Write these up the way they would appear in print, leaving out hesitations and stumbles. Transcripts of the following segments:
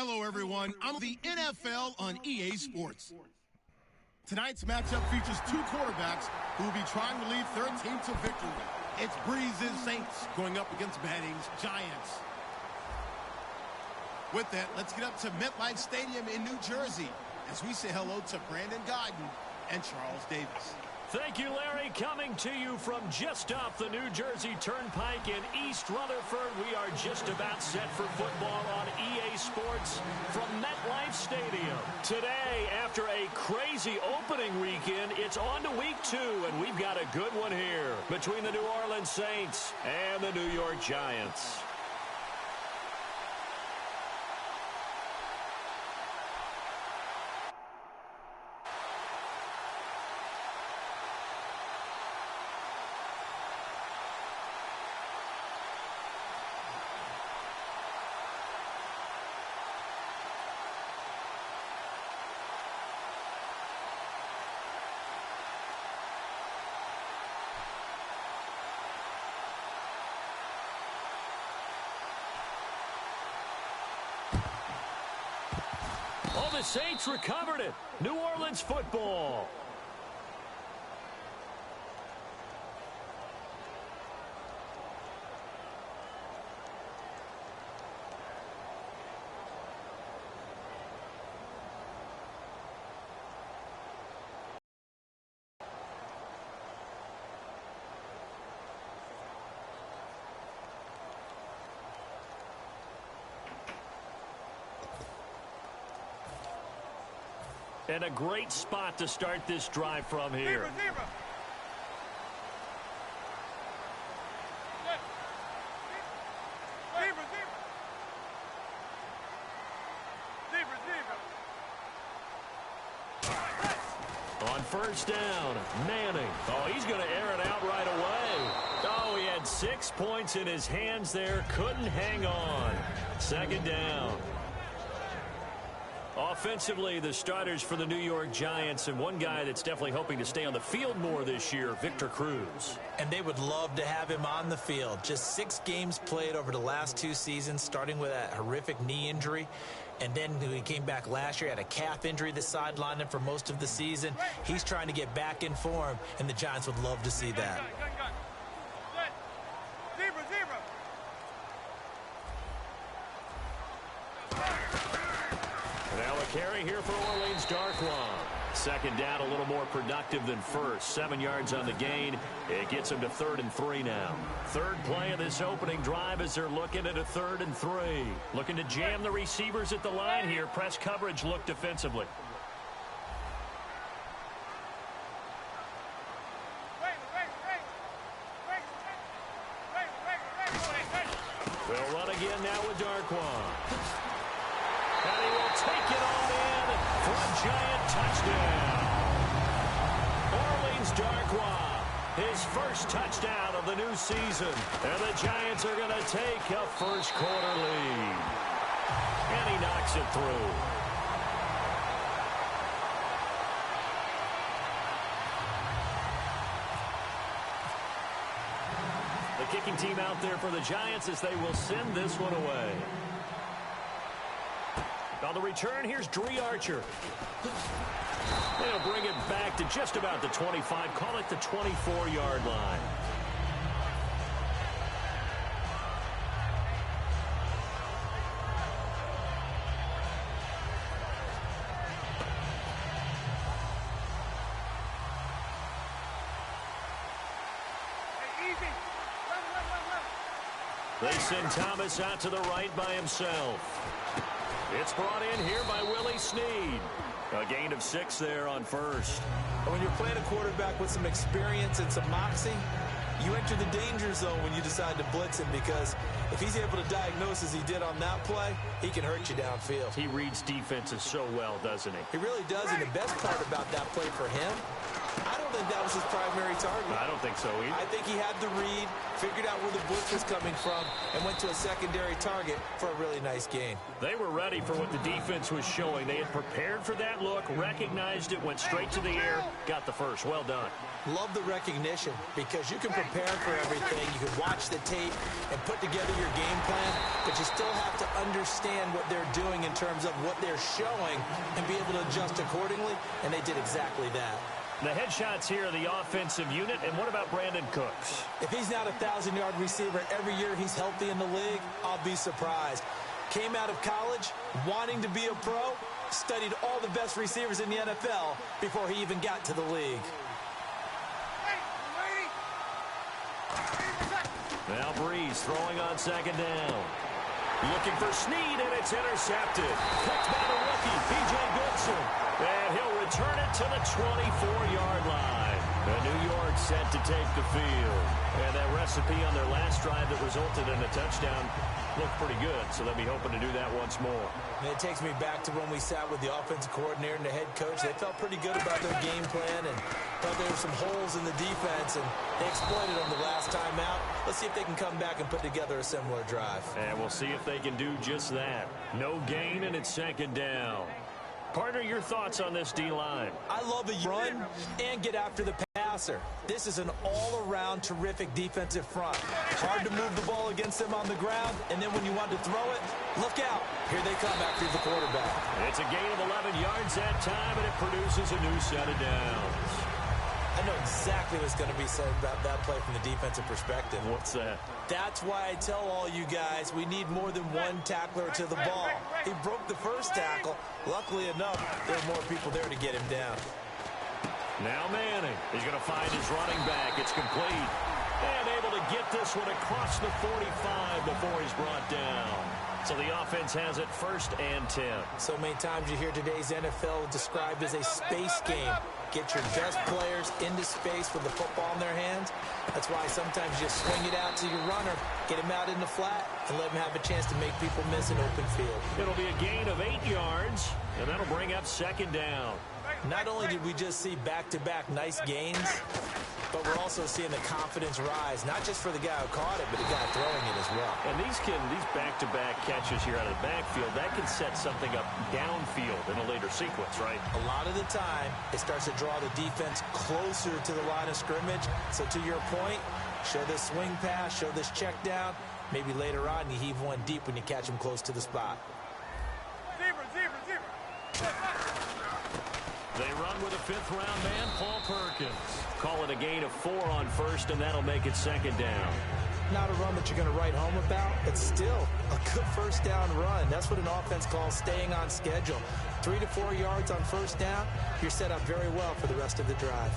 Hello, everyone. I'm the NFL on EA Sports. Tonight's matchup features two quarterbacks who will be trying to lead their team to victory. It's Breeze's Saints going up against Manning's Giants. With that, let's get up to MetLife Stadium in New Jersey as we say hello to Brandon Gaudin and Charles Davis. Thank you, Larry. Coming to you from just off the New Jersey Turnpike in East Rutherford. We are just about set for football on EA Sports from MetLife Stadium. Today, after a crazy opening weekend, it's on to week 2, and we've got a good one here between the New Orleans Saints and the New York Giants. Oh, the Saints recovered it. New Orleans football. And a great spot to start this drive from here. On first down, Manning. Oh, he's going to air it out right away. Oh, he had 6 points in his hands there. Couldn't hang on. Second down. Offensively, the starters for the New York Giants, and one guy that's definitely hoping to stay on the field more this year, Victor Cruz. And they would love to have him on the field. Just 6 games played over the last 2 seasons, starting with that horrific knee injury. And then when he came back last year, had a calf injury that sidelined him for most of the season. He's trying to get back in form, and the Giants would love to see that. Carry here for Orleans Darkwa. Second down, a little more productive than first. 7 yards on the gain. It gets him to 3rd and 3 now. Third play of this opening drive as they're looking at a 3rd and 3. Looking to jam the receivers at the line here. Press coverage look defensively. They'll run again now with Darkwa. And he will take it on in for a Giant touchdown. Orleans Darkwa, his first touchdown of the new season. And the Giants are going to take a first quarter lead. And he knocks it through. The kicking team out there for the Giants as they will send this one away. On the return, here's Dree Archer. They'll bring it back to just about the 25. Call it the 24-yard line. They send Thomas out to the right by himself. It's brought in here by Willie Snead. A gain of 6 there on first. When you're playing a quarterback with some experience and some moxie, you enter the danger zone when you decide to blitz him, because if he's able to diagnose as he did on that play, he can hurt you downfield. He reads defenses so well, doesn't he? He really does, and the best part about that play for him, I don't think that was his primary target. I don't think so either. I think he had the read, figured out where the blitz was coming from, and went to a secondary target for a really nice gain. They were ready for what the defense was showing. They had prepared for that look, recognized it, went straight to the air, got the first. Well done. Love the recognition, because you can prepare for everything. You can watch the tape and put together your game plan, but you still have to understand what they're doing in terms of what they're showing and be able to adjust accordingly, and they did exactly that. The headshots here are the offensive unit, and what about Brandon Cooks? If he's not a 1,000-yard receiver every year he's healthy in the league, I'll be surprised. Came out of college wanting to be a pro, studied all the best receivers in the NFL before he even got to the league. Now Breeze throwing on second down. Looking for Snead, and it's intercepted. Picked by the rookie, P.J. Goodson. And he'll return it to the 24-yard line. And New York set to take the field. And that recipe on their last drive that resulted in a touchdown looked pretty good, so they'll be hoping to do that once more. And it takes me back to when we sat with the offensive coordinator and the head coach. They felt pretty good about their game plan and thought there were some holes in the defense, and they exploited them the last time out. Let's see if they can come back and put together a similar drive. And we'll see if they can do just that. No gain, and it's second down. Partner, your thoughts on this D-line? I love a run and get after the passer. This is an all-around terrific defensive front. Hard to move the ball against them on the ground, and then when you want to throw it, look out. Here they come after the quarterback. It's a gain of 11 yards that time, and it produces a new set of downs. I know exactly what's going to be said about that play from the defensive perspective. What's that? That's why I tell all you guys we need more than one tackler to the ball. He broke the first tackle. Luckily enough, there are more people there to get him down. Now Manning. He's going to find his running back. It's complete. And able to get this one across the 45 before he's brought down. So the offense has it 1st and 10. So many times you hear today's NFL described as a space game. Get your best players into space with the football in their hands. That's why sometimes you swing it out to your runner, get him out in the flat, and let him have a chance to make people miss an open field. It'll be a gain of 8 yards, and that'll bring up second down. Not only did we just see back-to-back nice gains, but we're also seeing the confidence rise, not just for the guy who caught it, but the guy throwing it as well. And these back-to-back catches here out of the backfield, that can set something up downfield in a later sequence, right? A lot of the time, it starts to draw the defense closer to the line of scrimmage. So to your point, show this swing pass, show this check down. Maybe later on, you heave one deep when you catch him close to the spot. They run with a 5th-round man, Paul Perkins. Call it a gain of 4 on 1st, and that'll make it second down. Not a run that you're going to write home about, but still a good 1st down run. That's what an offense calls staying on schedule. 3 to 4 yards on 1st down, you're set up very well for the rest of the drive.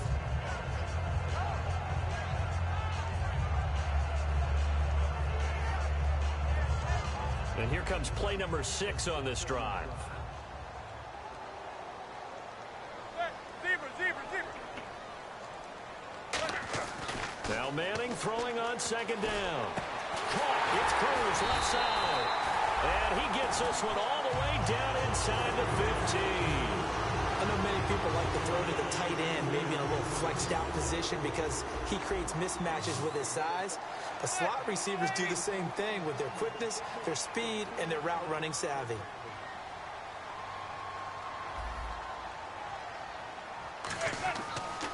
And here comes play number 6 on this drive. Now Manning throwing on second down. Caught. It's Cruz left side. And he gets this one all the way down inside the 15. I know many people like to throw to the tight end, maybe in a little flexed out position because he creates mismatches with his size. The slot receivers do the same thing with their quickness, their speed, and their route running savvy.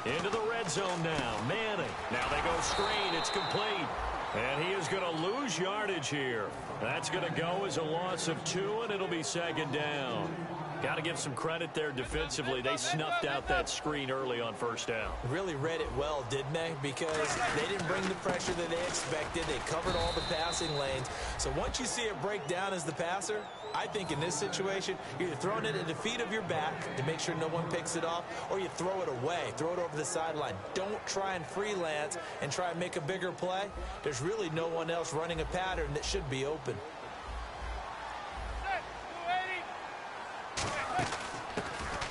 Into the red zone now. Manning. Now they go screen. It's complete. And he is going to lose yardage here. That's going to go as a loss of 2, and it'll be second down. Got to give some credit there defensively. They snuffed out that screen early on 1st down. Really read it well, didn't they? Because they didn't bring the pressure that they expected. They covered all the passing lanes. So once you see it break down as the passer, I think in this situation, you're either throwing it at the feet of your back to make sure no one picks it off, or you throw it away, throw it over the sideline. Don't try and freelance and try and make a bigger play. There's really no one else running a pattern that should be open.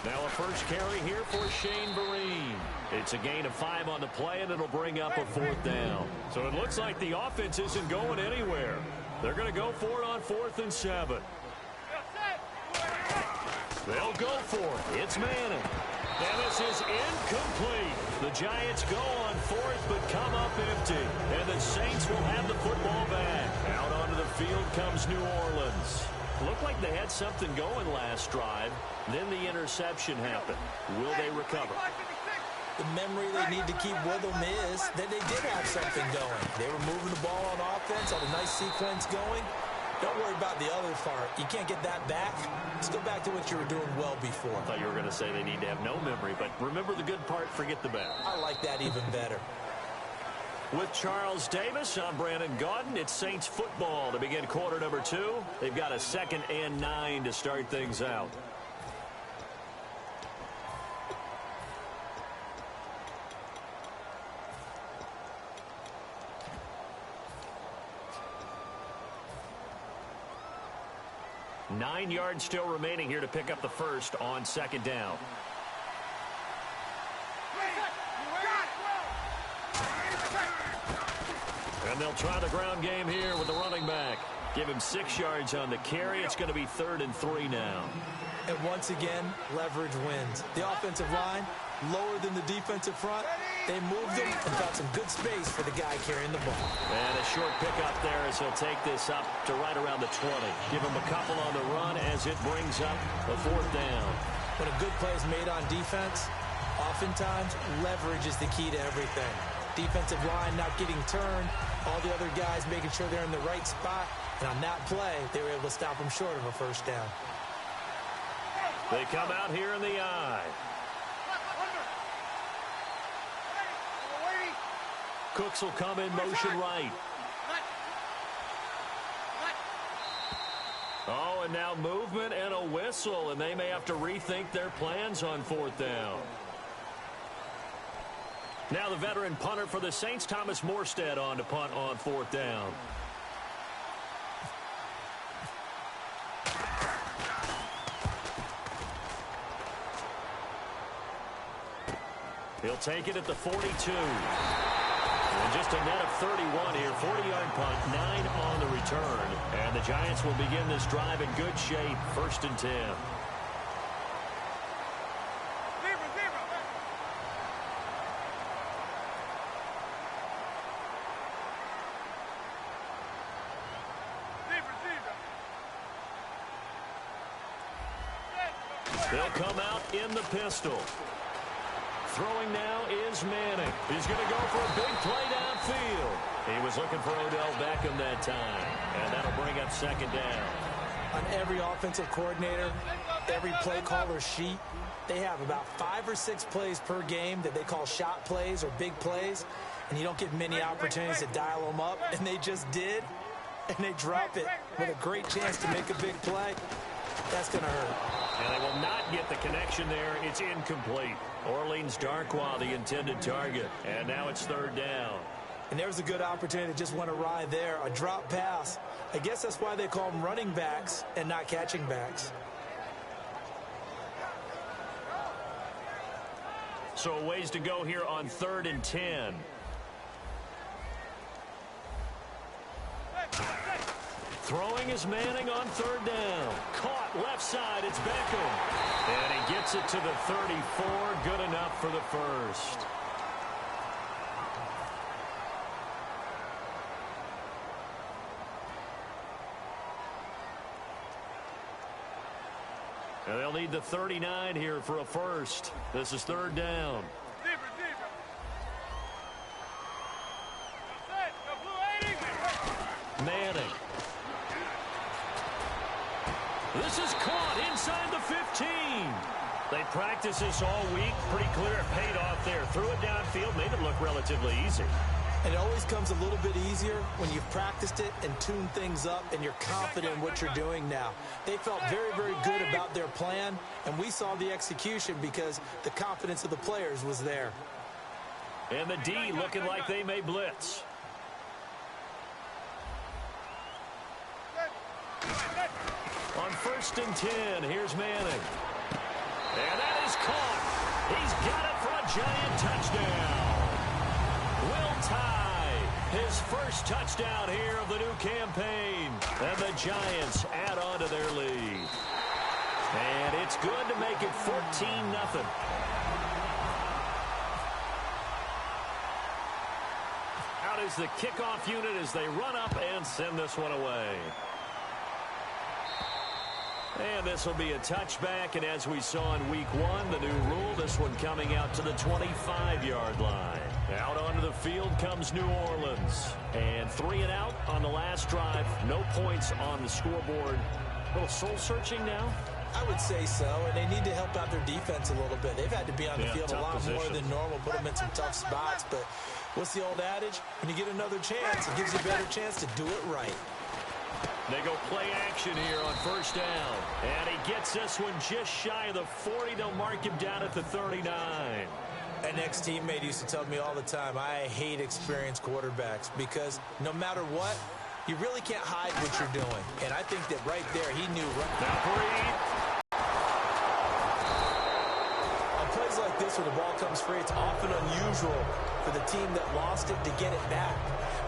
Now a first carry here for Shane Vereen. It's a gain of 5 on the play, and it'll bring up a 4th down. So it looks like the offense isn't going anywhere. They're going to go for it on 4th and 7. They'll go for it. It's Manning. And this is incomplete. The Giants go on fourth but come up empty. And the Saints will have the football back. Out onto the field comes New Orleans. Looked like they had something going last drive. Then the interception happened. Will they recover? The memory they need to keep with them is that they did have something going. They were moving the ball on offense, had a nice sequence going. Don't worry about the other part. You can't get that back. Let's go back to what you were doing well before. I thought you were going to say they need to have no memory, but remember the good part, forget the bad. I like that even better. With Charles Davis, I'm Brandon Gaudin. It's Saints football to begin quarter number 2. They've got a 2nd and 9 to start things out. Nine yards still remaining here to pick up the first on 2nd down. And they'll try the ground game here with the running back. Give him 6 yards on the carry. It's going to be 3rd and 3 now. And once again, leverage wins. The offensive line, lower than the defensive front. They moved them and got some good space for the guy carrying the ball. And a short pickup there as he'll take this up to right around the 20. Give him a couple on the run as it brings up the 4th down. When a good play is made on defense, oftentimes leverage is the key to everything. Defensive line not getting turned, all the other guys making sure they're in the right spot. And on that play, they were able to stop them short of a first down. They come out here in the eye. Cooks will come in motion right. Oh, and now movement and a whistle, and they may have to rethink their plans on 4th down. Now the veteran punter for the Saints, Thomas Morstead, on to punt on 4th down. He'll take it at the 42. And just a net of 31 here. 40-yard punt, 9 on the return. And the Giants will begin this drive in good shape. 1st and 10. They'll come out in the pistol. Throwing now is Manning. He's going to go for a big play downfield. He was looking for Odell Beckham that time. And that'll bring up 2nd down. On every offensive coordinator, every play caller sheet, they have about 5 or 6 plays per game that they call shot plays or big plays. And you don't get many opportunities to dial them up. And they just did. And they drop it with a great chance to make a big play. That's going to hurt. And they will not get the connection there. It's incomplete. Orleans Darkwa, the intended target. And now it's 3rd down. And there's a good opportunity to just went awry there. A drop pass. I guess that's why they call them running backs and not catching backs. So a ways to go here on 3rd and 10. Throwing is Manning on 3rd down. Caught left side. It's Beckham. And he gets it to the 34. Good enough for the first. And they'll need the 39 here for a first. This is 3rd down. Manning. This is caught inside the 15. They practiced this all week. Pretty clear it paid off there. Threw it downfield, made it look relatively easy. And it always comes a little bit easier when you've practiced it and tuned things up and you're confident in what you're doing now. They felt very, very good about their plan, and we saw the execution because the confidence of the players was there. And the D looking like they may blitz. On 1st and 10, here's Manning. And that is caught. He's got it for a Giant touchdown. Will Tye, his first touchdown here of the new campaign. And the Giants add on to their lead. And it's good to make it 14-0. Out is the kickoff unit as they run up and send this one away. And this will be a touchback, and as we saw in week 1, the new rule, this one coming out to the 25-yard line. Out onto the field comes New Orleans. And 3 and out on the last drive. No points on the scoreboard. A little soul-searching now? I would say so, and they need to help out their defense a little bit. They've had to be on the field a lot more than normal, put them in some tough spots. But what's the old adage? When you get another chance, it gives you a better chance to do it right. They go play action here on first down. And he gets this one just shy of the 40. They'll mark him down at the 39. An ex-teammate used to tell me all the time, I hate experienced quarterbacks because no matter what, you really can't hide what you're doing. And I think that right there, he knew. Now Breed. On plays like this where the ball comes free, it's often unusual for the team that lost it to get it back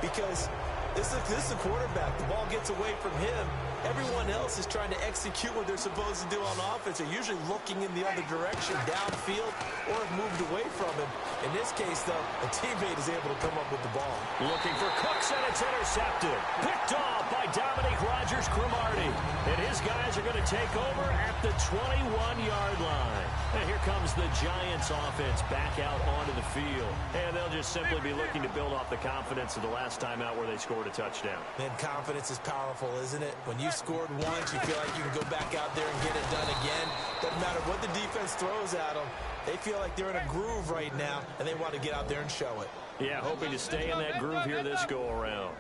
because this is a quarterback. The ball gets away from him. Everyone else is trying to execute what they're supposed to do on offense. They're usually looking in the other direction, downfield, or have moved away from him. In this case, though, a teammate is able to come up with the ball. Looking for Cooks, and it's intercepted. Picked off by Dominique Rodgers-Cromartie. And his guys are going to take over at the 21-yard line. And here comes the Giants offense back out onto the field. And they'll just simply be looking to build off the confidence of the last time out where they scored a touchdown. And confidence is powerful, isn't it? When you scored once, you feel like you can go back out there and get it done again. Doesn't matter what the defense throws at them. They feel like they're in a groove right now, and they want to get out there and show it. Yeah, hoping to stay in that groove here this go-around.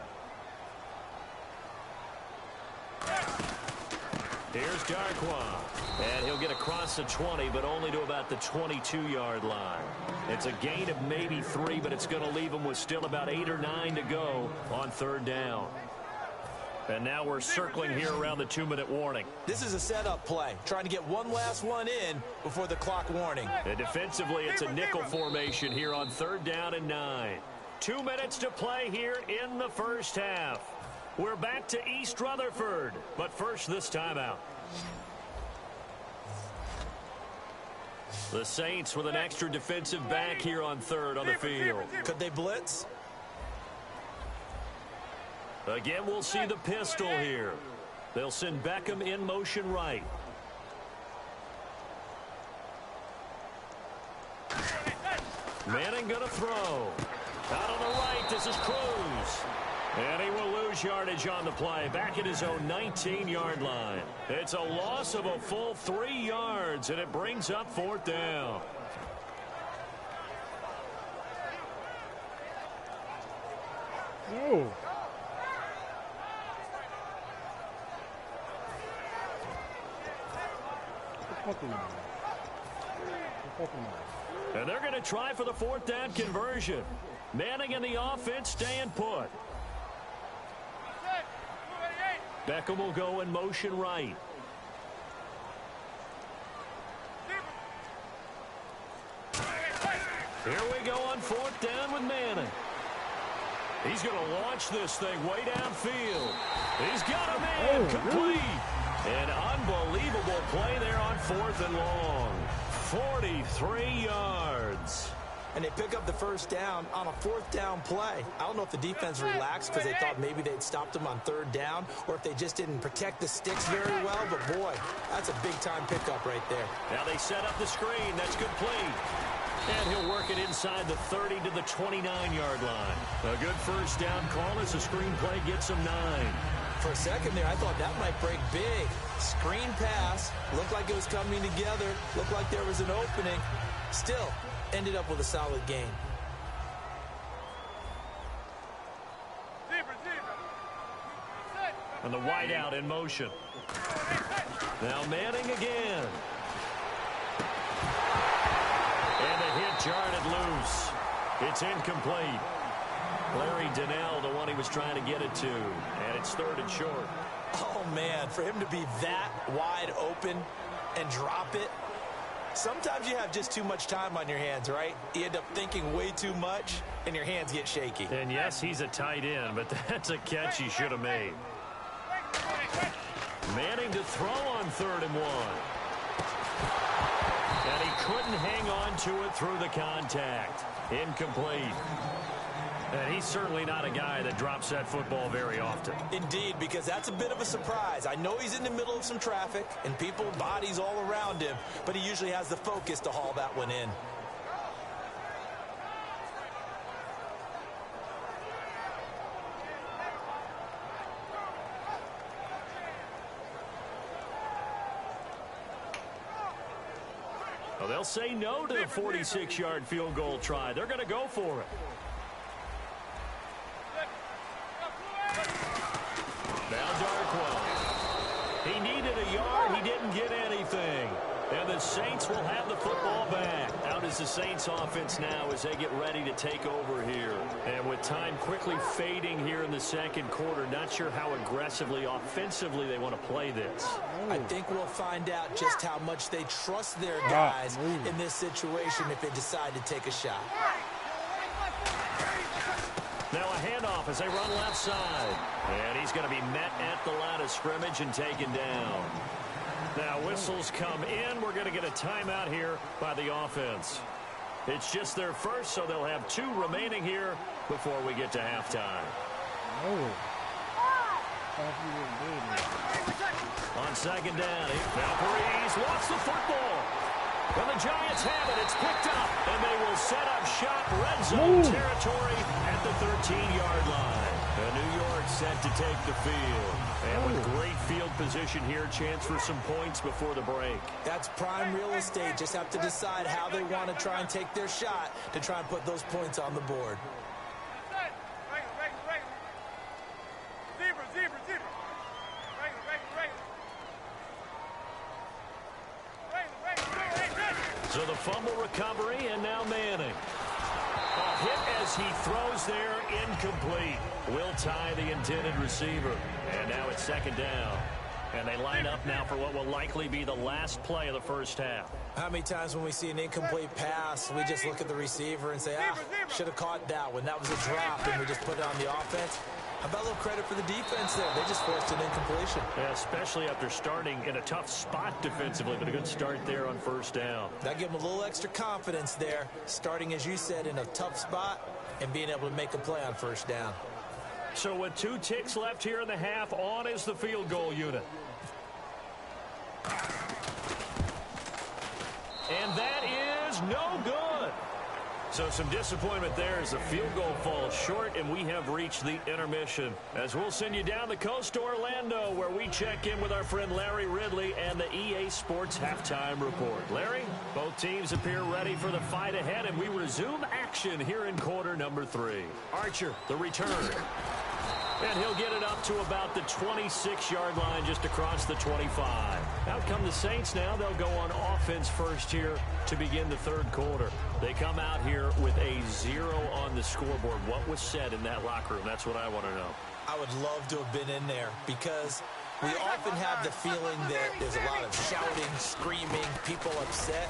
Here's Darkwa. And he'll get across the 20, but only to about the 22-yard line. It's a gain of maybe 3, but it's going to leave him with still about 8 or 9 to go on third down. And now we're circling here around the 2-minute warning. This is a setup play, trying to get one last one in before the clock warning. And defensively, it's a nickel formation here on third down and 9. 2 minutes to play here in the first half. We're back to East Rutherford, but first this timeout. The Saints with an extra defensive back here on third on the field. Could they blitz? Again, we'll see the pistol here. They'll send Beckham in motion right. Manning going to throw. Out on the right, this is Cruz. And he will lose yardage on the play, back at his own 19-yard line. It's a loss of a full 3 yards, and it brings up fourth down. Oh. And they're going to try for the fourth down conversion. Manning and the offense staying put. Beckham will go in motion right. Here we go on fourth down with Manning. He's going to launch this thing way downfield. He's got a man complete. An unbelievable play there on fourth and long. 43 yards. And they pick up the first down on a fourth down play. I don't know if the defense relaxed because they thought maybe they'd stopped them on third down or if they just didn't protect the sticks very well. But, boy, that's a big-time pickup right there. Now they set up the screen. That's complete. And he'll work it inside the 30 to the 29-yard line. A good first down call as the screen play gets him 9. For a second there, I thought that might break big. Screen pass. Looked like it was coming together. Looked like there was an opening. Still ended up with a solid game. And the wideout in motion. Now Manning again. And the hit jarred it loose. It's incomplete. Larry Donnell, the one he was trying to get it to. And it's third and short. Oh, man, for him to be that wide open and drop it. Sometimes you have just too much time on your hands, right? You end up thinking way too much, and your hands get shaky. And, yes, he's a tight end, but that's a catch he should have made. Manning to throw on third and 1. And he couldn't hang on to it through the contact. Incomplete. And he's certainly not a guy that drops that football very often. Indeed, because that's a bit of a surprise. I know he's in the middle of some traffic and people, bodies all around him, but he usually has the focus to haul that one in. Well, they'll say no to the 46-yard field goal try. They're going to go for it. Now Darkwa. He needed a yard. He didn't get anything. And the Saints will have the football back. Out is the Saints offense now as they get ready to take over here. And with time quickly fading here in the second quarter, not sure how aggressively, offensively they want to play this. I think we'll find out just how much they trust their guys in this situation if they decide to take a shot. Now a handoff as they run left side. And he's going to be met at the line of scrimmage and taken down. Now whistles come in. We're going to get a timeout here by the offense. It's just their first, so they'll have 2 remaining here before we get to halftime. On second down, Valparaiso lost the football. And the Giants have it. It's picked up, and they will set up shop red zone territory at the 13-yard line. And New York set to take the field. And with great field position here, chance for some points before the break. That's prime real estate. Just have to decide how they want to try and take their shot to try and put those points on the board. So the fumble recovery, and now Manning. A hit as he throws there, incomplete. Will tie the intended receiver. And now it's second down. And they line up now for what will likely be the last play of the first half. How many times when we see an incomplete pass, we just look at the receiver and say, should have caught that one. That was a drop, and we just put it on the offense. How about a little credit for the defense there? They just forced an incompletion. Yeah, especially after starting in a tough spot defensively, but a good start there on first down. That gave them a little extra confidence there, starting, as you said, in a tough spot and being able to make a play on first down. So with 2 ticks left here in the half, on is the field goal unit. And that is no good. So some disappointment there as the field goal falls short, and we have reached the intermission. As we'll send you down the coast to Orlando, where we check in with our friend Larry Ridley and the EA Sports Halftime Report. Larry, both teams appear ready for the fight ahead, and we resume action here in quarter number 3. Archer, the return. And he'll get it up to about the 26-yard line, just across the 25. Out come the Saints now. They'll go on offense first here to begin the third quarter. They come out here with a 0 on the scoreboard. What was said in that locker room? That's what I want to know. I would love to have been in there because we often have the feeling that there's a lot of shouting, screaming, people upset.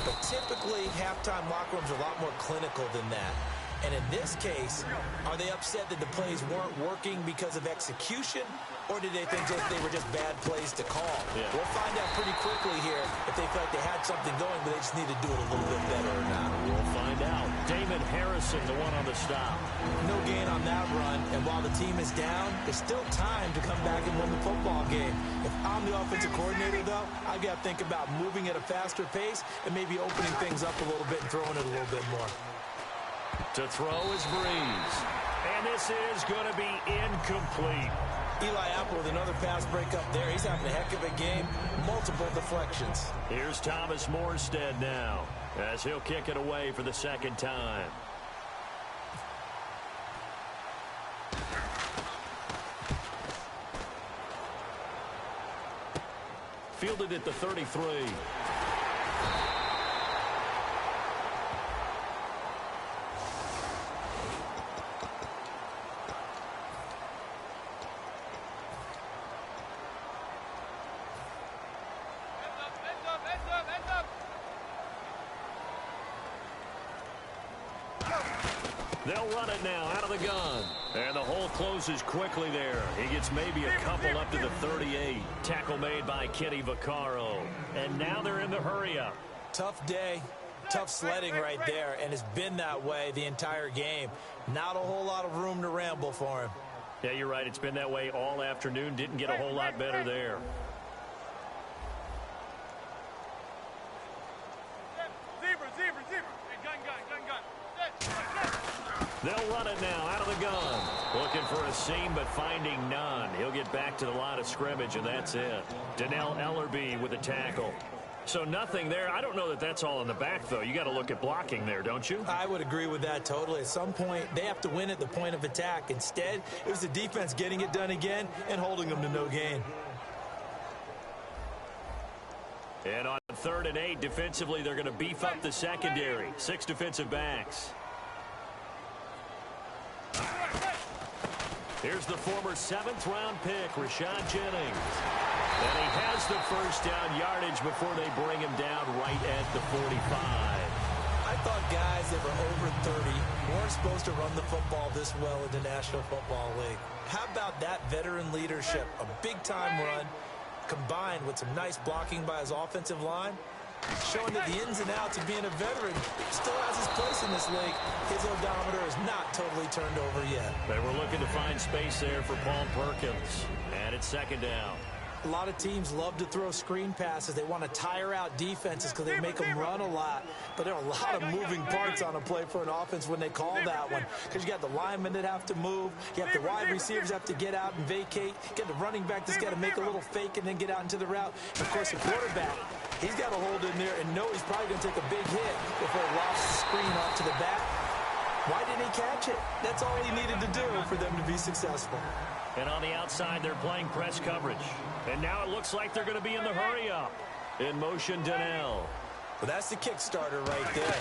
But typically, halftime locker rooms are a lot more clinical than that. And in this case, are they upset that the plays weren't working because of execution, or did they think they were just bad plays to call? Yeah. We'll find out pretty quickly here if they feel like they had something going, but they just need to do it a little bit better or not. We'll find out. Damon Harrison, the one on the stop. No gain on that run, and while the team is down, there's still time to come back and win the football game. If I'm the offensive coordinator, though, I've got to think about moving at a faster pace and maybe opening things up a little bit and throwing it a little bit more. To throw is Breeze. And this is going to be incomplete. Eli Apple with another pass breakup there. He's having a heck of a game. Multiple deflections. Here's Thomas Morstead now, as he'll kick it away for the second time. Fielded at the 33. They'll run it now out of the gun. And the hole closes quickly there. He gets maybe a couple up to the 38. Tackle made by Kenny Vaccaro. And now they're in the hurry-up. Tough day, tough sledding right there, and it's been that way the entire game. Not a whole lot of room to ramble for him. Yeah, you're right. It's been that way all afternoon. Didn't get a whole lot better there. They'll run it now out of the gun. Looking for a seam, but finding none. He'll get back to the line of scrimmage, and that's it. Dannell Ellerbe with a tackle. So nothing there. I don't know that that's all in the back, though. You got to look at blocking there, don't you? I would agree with that totally. At some point, they have to win at the point of attack. Instead, it was the defense getting it done again and holding them to no gain. And on 3rd and 8, defensively, they're going to beef up the secondary. 6 defensive backs. Here's the former 7th-round pick, Rashad Jennings. And he has the first down yardage before they bring him down right at the 45. I thought guys that were over 30 weren't supposed to run the football this well in the National Football League. How about that veteran leadership? A big-time run combined with some nice blocking by his offensive line, showing that the ins and outs of being a veteran still has his place in this league. His odometer is not totally turned over yet. They were looking to find space there for Paul Perkins. And it's 2nd down. A lot of teams love to throw screen passes. They want to tire out defenses because they make them run a lot. But there are a lot of moving parts on a play for an offense when they call that one. Because you got the linemen that have to move. You have the wide receivers have to get out and vacate. You got the running back that's got to make a little fake and then get out into the route. And, of course, the quarterback, he's got to hold in there and know he's probably going to take a big hit before he lofts the screen off to the back. Why didn't he catch it? That's all he needed to do for them to be successful. And on the outside, they're playing press coverage. And now it looks like they're going to be in the hurry-up. In motion, Dannell. Well, that's the kickstarter right there.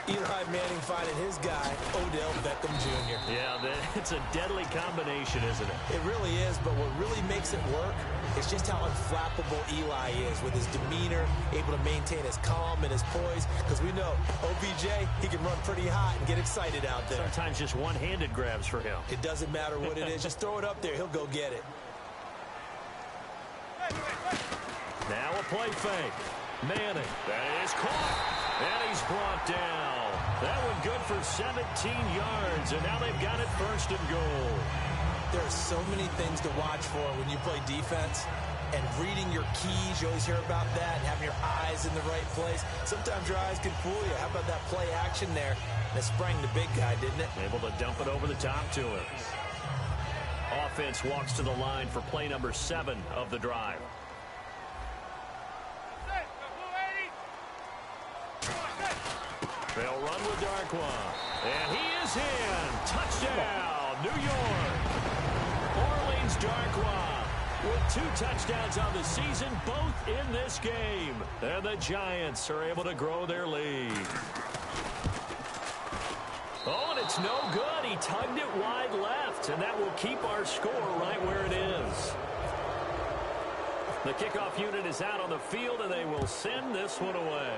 Eli Manning finding his guy, Odell Beckham Jr. Yeah, it's a deadly combination, isn't it? It really is, but what really makes it work is just how unflappable Eli is with his demeanor, able to maintain his calm and his poise, because we know OBJ, he can run pretty hot and get excited out there. Sometimes just one-handed grabs for him. It doesn't matter what it is. Just throw it up there. He'll go get it. Now a play fake. Manning. That is caught. And he's brought down. That one good for 17 yards. And now they've got it 1st and goal. There are so many things to watch for when you play defense. And reading your keys, you always hear about that. And having your eyes in the right place. Sometimes your eyes can fool you. How about that play action there? And it sprang the big guy, didn't it? Able to dump it over the top to him. Offense walks to the line for play number 7 of the drive. They'll run with Darkwa. And he is in. Touchdown, New York. Orleans Darkwa with 2 touchdowns on the season, both in this game. And the Giants are able to grow their lead. Oh, and it's no good. He tugged it wide left, and that will keep our score right where it is. The kickoff unit is out on the field, and they will send this one away.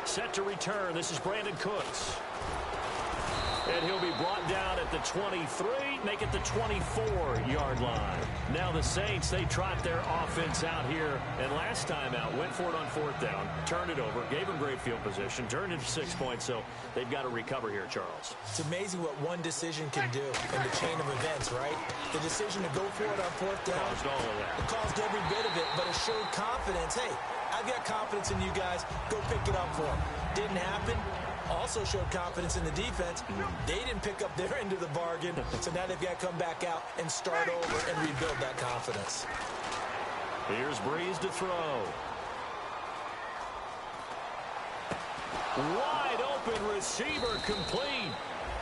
Set to return. This is Brandon Cooks. And he'll be brought down at the 23, make it the 24-yard line. Now the Saints, they trot their offense out here. And last time out, went for it on 4th down, turned it over, gave them great field position, turned it to 6 points. So they've got to recover here, Charles. It's amazing what one decision can do in the chain of events, right? The decision to go for it on 4th down. Caused all of that. It caused every bit of it, but it showed confidence. Hey, I've got confidence in you guys. Go pick it up for them. Didn't happen. Also showed confidence in the defense. They didn't pick up their end of the bargain, so now they've got to come back out and start over and rebuild that confidence. Here's Breeze to throw. Wide open receiver complete.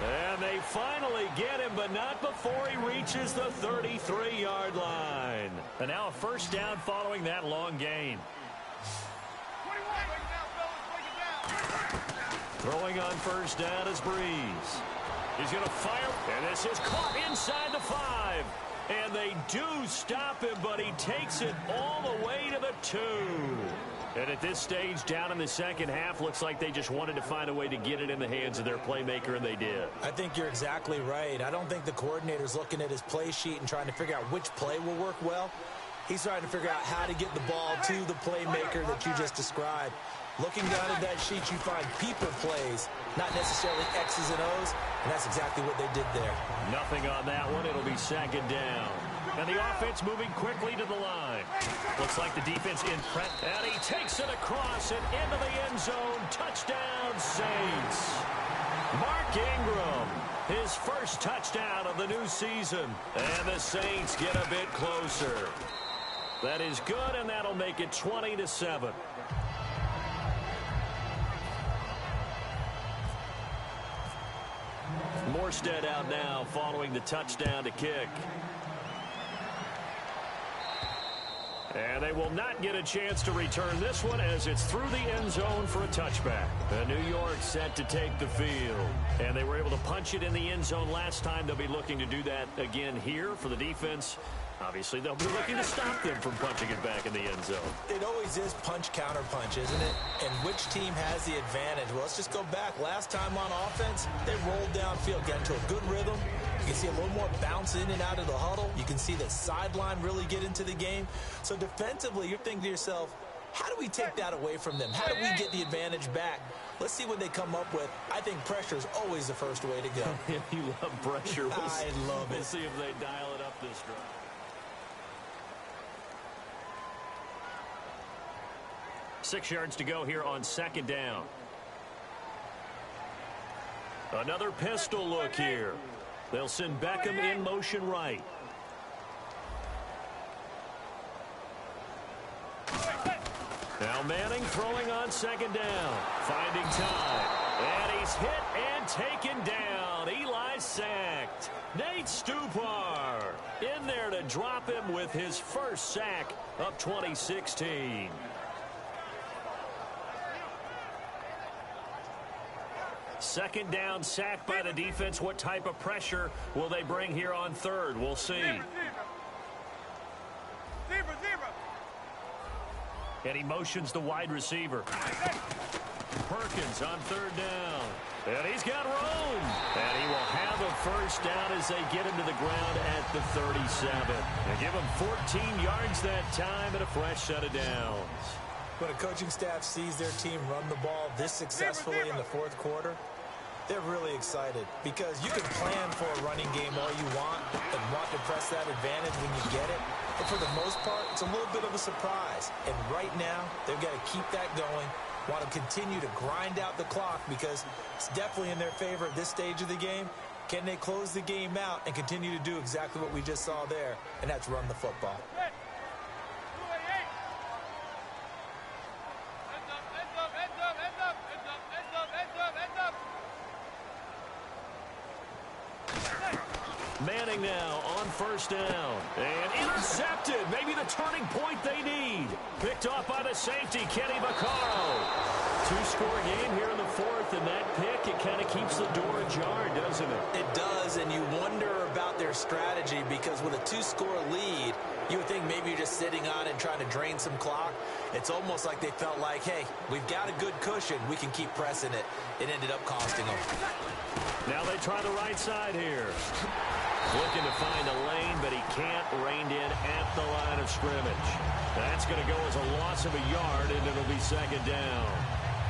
And they finally get him, but not before he reaches the 33-yard line. And now a 1st down following that long gain. Throwing on 1st down is Breeze. He's going to fire, and this is caught inside the 5. And they do stop him, but he takes it all the way to the 2. And at this stage, down in the second half, looks like they just wanted to find a way to get it in the hands of their playmaker, and they did. I think you're exactly right. I don't think the coordinator's looking at his play sheet and trying to figure out which play will work well. He's trying to figure out how to get the ball to the playmaker that you just described. Looking down at that sheet, you find people plays, not necessarily X's and O's, and that's exactly what they did there. Nothing on that one. It'll be second down. And the offense moving quickly to the line. Looks like the defense in front. And he takes it across and into the end zone. Touchdown, Saints. Mark Ingram, his first touchdown of the new season. And the Saints get a bit closer. That is good, and that'll make it 20-7. Morstead out now following the touchdown to kick. And they will not get a chance to return this one as it's through the end zone for a touchback. New York set to take the field. And they were able to punch it in the end zone last time. They'll be looking to do that again here for the defense. Obviously, they'll be looking to stop them from punching it back in the end zone. It always is punch-counter-punch, isn't it? And which team has the advantage? Well, let's just go back. Last time on offense, they rolled downfield, got into a good rhythm. You can see a little more bounce in and out of the huddle. You can see the sideline really get into the game. So defensively, you're thinking to yourself, how do we take that away from them? How do we get the advantage back? Let's see what they come up with. I think pressure is always the first way to go. You love pressure. I love it. We'll see if they dial it up this drive. 6 yards to go here on second down. Another pistol look here. They'll send Beckham in motion right. Now Manning throwing on second down. Finding time. And he's hit and taken down. Eli sacked. Nate Stupar in there to drop him with his first sack of 2016. Second down, sack by the defense. What type of pressure will they bring here on third? We'll see. And he motions the wide receiver. Perkins on third down. And he's got room. And he will have a first down as they get him to the ground at the 37. They give him 14 yards that time and a fresh set of downs. When a coaching staff sees their team run the ball this successfully in the fourth quarter, they're really excited because you can plan for a running game all you want and want to press that advantage when you get it. But for the most part, it's a little bit of a surprise. And right now, they've got to keep that going, want to continue to grind out the clock because it's definitely in their favor at this stage of the game. Can they close the game out and continue to do exactly what we just saw there, and that's run the football. Manning now on first down. And intercepted. Maybe the turning point they need. Picked off by the safety, Kenny Vaccaro. Two-score game here in the fourth, and that pick, it kind of keeps the door ajar, doesn't it? It does, and you wonder about their strategy because with a two-score lead, you would think maybe you're just sitting on and trying to drain some clock. It's almost like they felt like, hey, we've got a good cushion. We can keep pressing it. It ended up costing them. Now they try the right side here. Looking to find a lane, but he can't. Reined in at the line of scrimmage. That's going to go as a loss of a yard, and it'll be second down.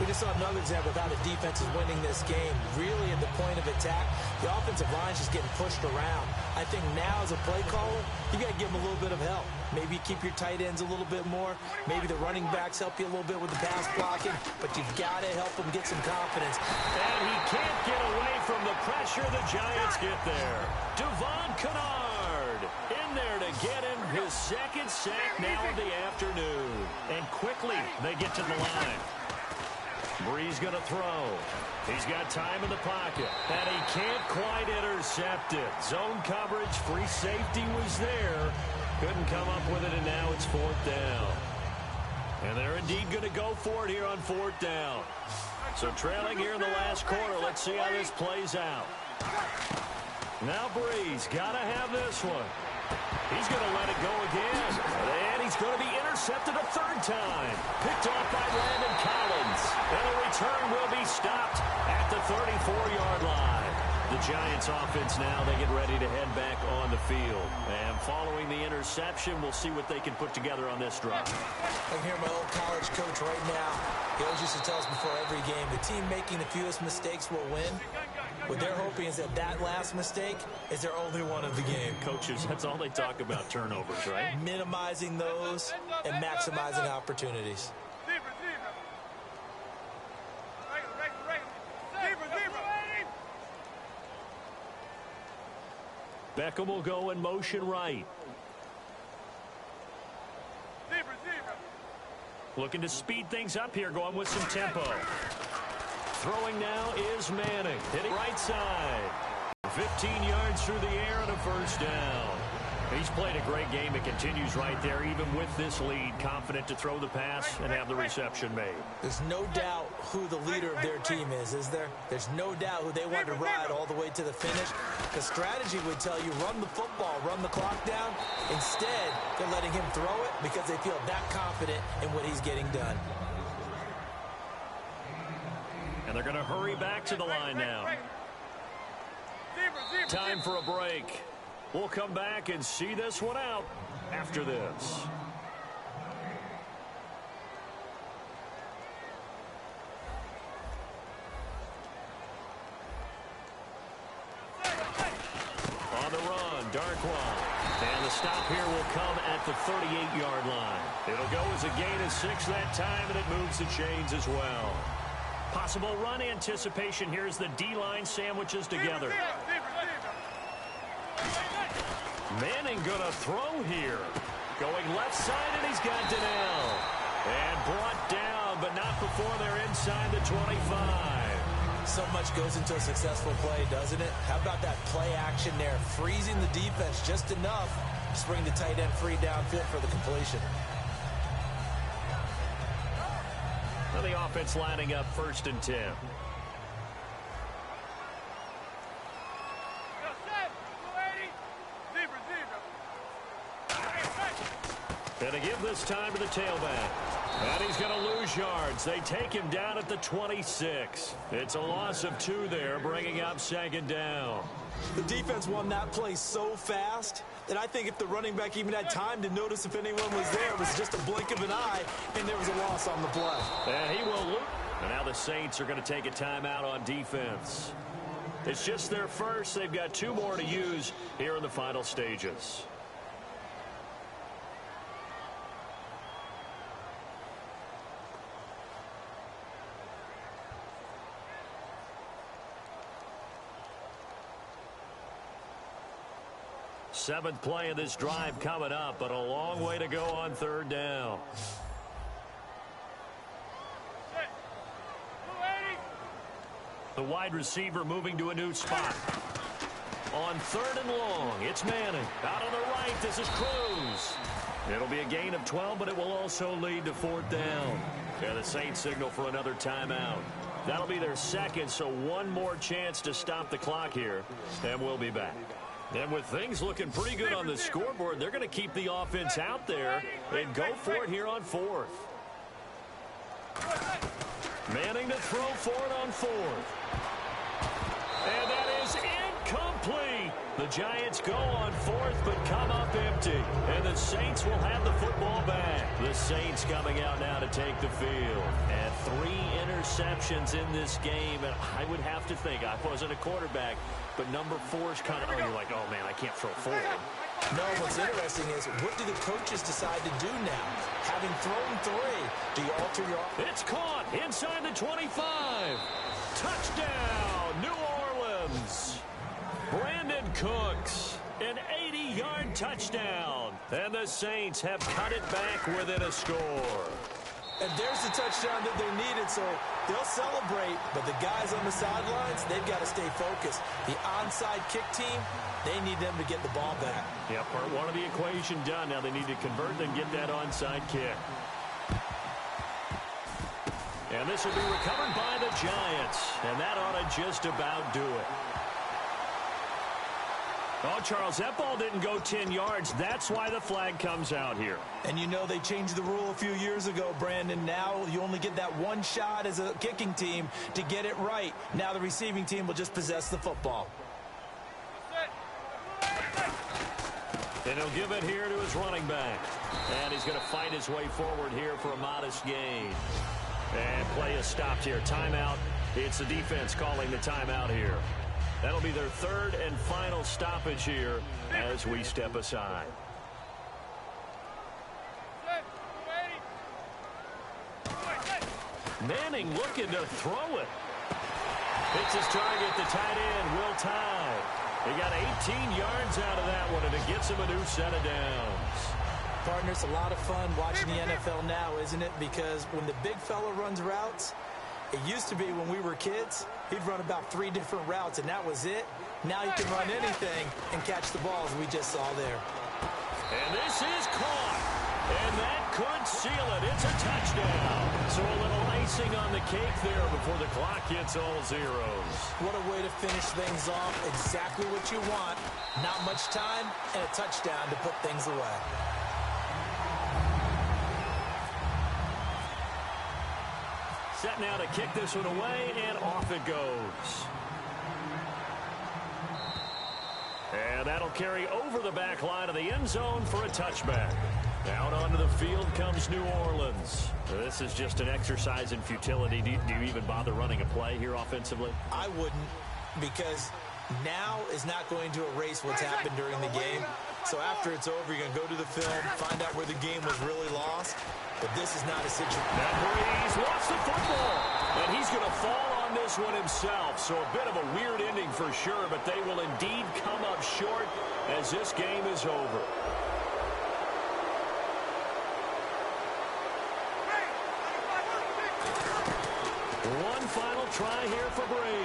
We just saw another example of how the defense is winning this game. Really at the point of attack, the offensive line's just getting pushed around. I think now as a play caller, you got to give them a little bit of help. Maybe keep your tight ends a little bit more. Maybe the running backs help you a little bit with the pass blocking. But you've got to help them get some confidence. And he can't get away from the pressure. The Giants get there. Devon Kennard in there to get him his second sack now in the afternoon. And quickly they get to the line. Brees going to throw. He's got time in the pocket. And he can't quite intercept it. Zone coverage, free safety was there. Couldn't come up with it, and now it's fourth down. And they're indeed going to go for it here on fourth down. So trailing here in the last quarter. Let's see how this plays out. Now Brees got to have this one. He's going to let it go again. And he's going to be intercepted a third time. Picked off by Landon Collins. And the return will be stopped at the 34-yard line. The Giants offense now, they get ready to head back on on the field. And following the interception, we'll see what they can put together on this drive. I can hear my old college coach right now. He always used to tell us before every game, the team making the fewest mistakes will win. What they're hoping is that that last mistake is their only one of the game. Coaches, that's all they talk about, turnovers, right? Minimizing those and maximizing opportunities. Beckham will go in motion right. Looking to speed things up here, going with some tempo. Throwing now is Manning, hitting right side. 15 yards through the air and a first down. He's played a great game. It continues right there, even with this lead. Confident to throw the pass and have the reception made. There's no doubt who the leader of their team is there? There's no doubt who they want to ride all the way to the finish. The strategy would tell you run the football, run the clock down. Instead, they're letting him throw it because they feel that confident in what he's getting done. And they're going to hurry back to the line now. Time for a break. We'll come back and see this one out after this. On the run, Darkwa. And the stop here will come at the 38-yard line. It'll go as a gain of 6 that time, and it moves the chains as well. Possible run anticipation here as the D-line sandwiches together. Manning gonna throw here. Going left side, and he's got Donnell. And brought down, but not before they're inside the 25. So much goes into a successful play, doesn't it? How about that play action there? Freezing the defense just enough to bring the tight end free downfield for the completion. Now the offense lining up 1st and 10. And to give this time to the tailback. And he's going to lose yards. They take him down at the 26. It's a loss of 2 there, bringing up 2nd down. The defense won that play so fast that I think if the running back even had time to notice if anyone was there, it was just a blink of an eye, and there was a loss on the play. And he will lose. And now the Saints are going to take a timeout on defense. It's just their first. They've got 2 more to use here in the final stages. Seventh play of this drive coming up, but a long way to go on 3rd down. The wide receiver moving to a new spot. On 3rd and long, it's Manning. Out on the right, this is Cruz. It'll be a gain of 12, but it will also lead to 4th down. And the Saints signal for another timeout. That'll be their second, so one more chance to stop the clock here, and we'll be back. And with things looking pretty good on the scoreboard, they're going to keep the offense out there and go for it here on 4th. Manning to throw for it on 4th. And that is incomplete. The Giants go on 4th, but come up empty. And the Saints will have the football back. The Saints coming out now to take the field. And 3 interceptions in this game. And I would have to think, I wasn't a quarterback, but number 4 is kind of, you're like, oh, man, I can't throw forward. No, what's interesting is, what do the coaches decide to do now? Having thrown 3, do you alter your... It's caught inside the 25. Touchdown, New Orleans. Brandon Cooks, an 80-yard touchdown. And the Saints have cut it back within a score. And there's the touchdown that they needed, so they'll celebrate. But the guys on the sidelines, they've got to stay focused. The onside kick team, they need them to get the ball back. Yeah, part 1 of the equation done. Now they need to convert and get that onside kick. And this will be recovered by the Giants. And that ought to just about do it. Oh, Charles, that ball didn't go 10 yards. That's why the flag comes out here. And you know they changed the rule a few years ago, Brandon. Now you only get that 1 shot as a kicking team to get it right. Now the receiving team will just possess the football. And he'll give it here to his running back. And he's going to fight his way forward here for a modest gain. And play is stopped here. Timeout. It's the defense calling the timeout here. That'll be their third and final stoppage here as we step aside. Manning looking to throw it. Hits his target, the tight end, Will Tye. He got 18 yards out of that one, and it gets him a new set of downs. Partner, it's a lot of fun watching the NFL now, isn't it? Because when the big fella runs routes, it used to be when we were kids, he'd run about 3 different routes, and that was it. Now he can run anything and catch the balls we just saw there. And this is caught. And that could seal it. It's a touchdown. So a little icing on the cake there before the clock hits all zeros. What a way to finish things off. Exactly what you want. Not much time and a touchdown to put things away. Set now to kick this one away, and off it goes. And that'll carry over the back line of the end zone for a touchback. Out onto the field comes New Orleans. This is just an exercise in futility. Do you even bother running a play here offensively? I wouldn't, because now is not going to erase what's happened during the game. So after it's over, you're going to go to the film, find out where the game was really lost. But this is not a situation. Now Breeze wants the football. And he's going to fall on this one himself. So a bit of a weird ending for sure, but they will indeed come up short as this game is over. One final try here for Brady.